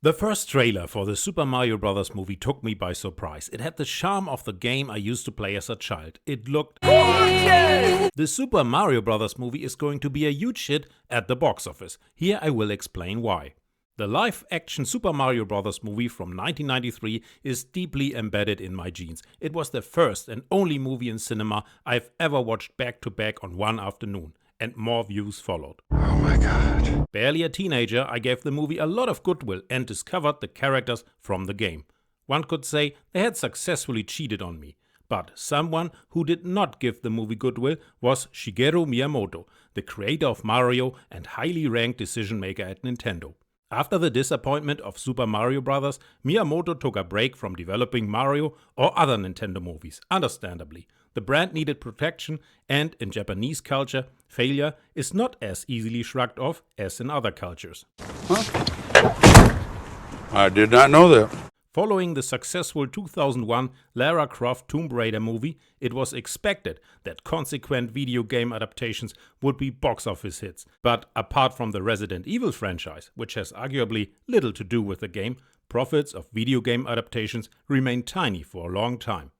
The first trailer for the Super Mario Bros. Movie took me by surprise. It had the charm of the game I used to play as a child. It looked gorgeous! The Super Mario Bros. Movie is going to be a huge hit at the box office. Here I will explain why. The live-action Super Mario Bros. Movie from 1993 is deeply embedded in my genes. It was the first and only movie in cinema I've ever watched back to back on one afternoon. And more views followed. Oh my god. Barely a teenager, I gave the movie a lot of goodwill and discovered the characters from the game. One could say they had successfully cheated on me. But someone who did not give the movie goodwill was Shigeru Miyamoto, the creator of Mario and highly ranked decision maker at Nintendo. After the disappointment of Super Mario Bros., Miyamoto took a break from developing Mario or other Nintendo movies, understandably. The brand needed protection, and in Japanese culture, failure is not as easily shrugged off as in other cultures. Huh? I did not know that. Following the successful 2001 Lara Croft Tomb Raider movie, it was expected that consequent video game adaptations would be box office hits. But apart from the Resident Evil franchise, which has arguably little to do with the game, profits of video game adaptations remained tiny for a long time.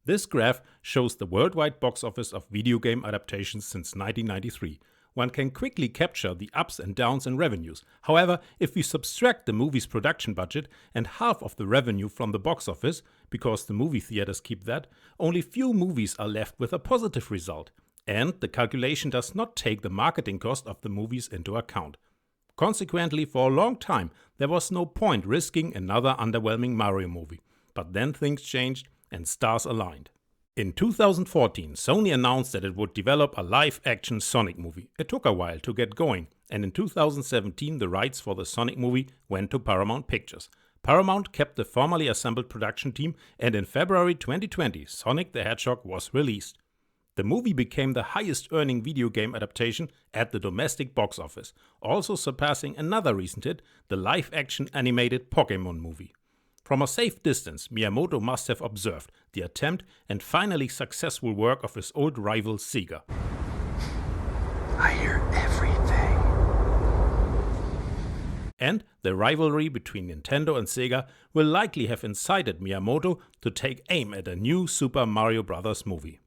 This graph shows the worldwide box office of video game adaptations since 1993. One can quickly capture the ups and downs in revenues. However, if we subtract the movie's production budget and half of the revenue from the box office, because the movie theaters keep that, only few movies are left with a positive result. And the calculation does not take the marketing cost of the movies into account. Consequently, for a long time, there was no point risking another underwhelming Mario movie. But then things changed and stars aligned. In 2014, Sony announced that it would develop a live-action Sonic movie. It took a while to get going, and in 2017 the rights for the Sonic movie went to Paramount Pictures. Paramount kept the formerly assembled production team, and in February 2020, Sonic the Hedgehog was released. The movie became the highest-earning video game adaptation at the domestic box office, also surpassing another recent hit, the live-action animated Pokémon movie. From a safe distance, Miyamoto must have observed the attempt and finally successful work of his old rival Sega. I hear everything. And the rivalry between Nintendo and Sega will likely have incited Miyamoto to take aim at a new Super Mario Bros. Movie.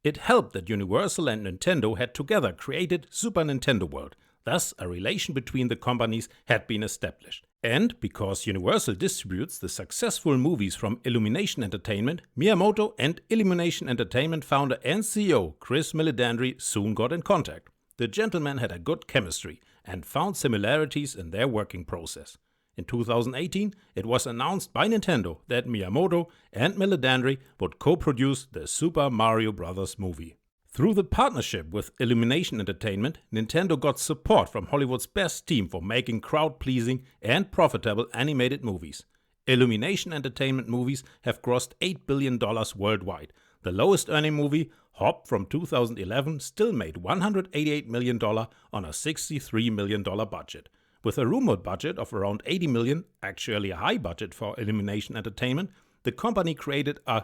It helped that Universal and Nintendo had together created Super Nintendo World. Thus, a relation between the companies had been established. And because Universal distributes the successful movies from Illumination Entertainment, Miyamoto and Illumination Entertainment founder and CEO Chris Meledandri soon got in contact. The gentlemen had a good chemistry and found similarities in their working process. In 2018, it was announced by Nintendo that Miyamoto and Meledandri would co-produce the Super Mario Bros. Movie. Through the partnership with Illumination Entertainment, Nintendo got support from Hollywood's best team for making crowd-pleasing and profitable animated movies. Illumination Entertainment movies have grossed $8 billion worldwide. The lowest-earning movie, Hop from 2011, still made $188 million on a $63 million budget. With a rumored budget of around $80 million, actually a high budget for Illumination Entertainment, the company created a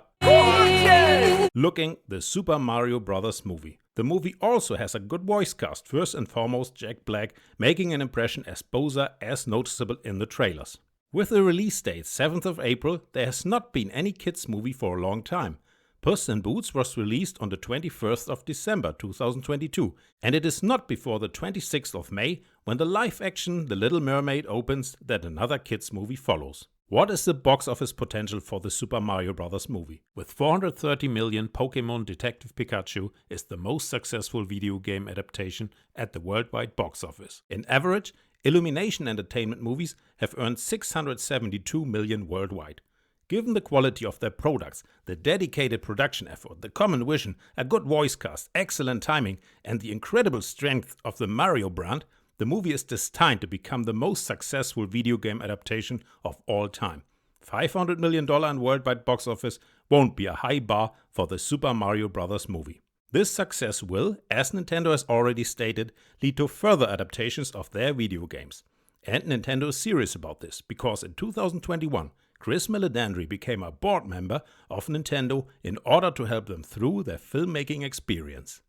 looking the Super Mario Bros. Movie. The movie also has a good voice cast, first and foremost Jack Black, making an impression as Bowser as noticeable in the trailers. With the release date 7th of April, there has not been any kids movie for a long time. Puss in Boots was released on the 21st of December 2022, and it is not before the 26th of May, when the live-action The Little Mermaid opens, that another kids movie follows. What is the box office potential for the Super Mario Bros. Movie? With 430 million, Pokémon Detective Pikachu is the most successful video game adaptation at the worldwide box office. In average, Illumination Entertainment movies have earned 672 million worldwide. Given the quality of their products, the dedicated production effort, the common vision, a good voice cast, excellent timing, and the incredible strength of the Mario brand, the movie is destined to become the most successful video game adaptation of all time. $500 million in worldwide box office won't be a high bar for the Super Mario Bros. Movie. This success will, as Nintendo has already stated, lead to further adaptations of their video games. And Nintendo is serious about this, because in 2021, Chris Meledandri became a board member of Nintendo in order to help them through their filmmaking experience.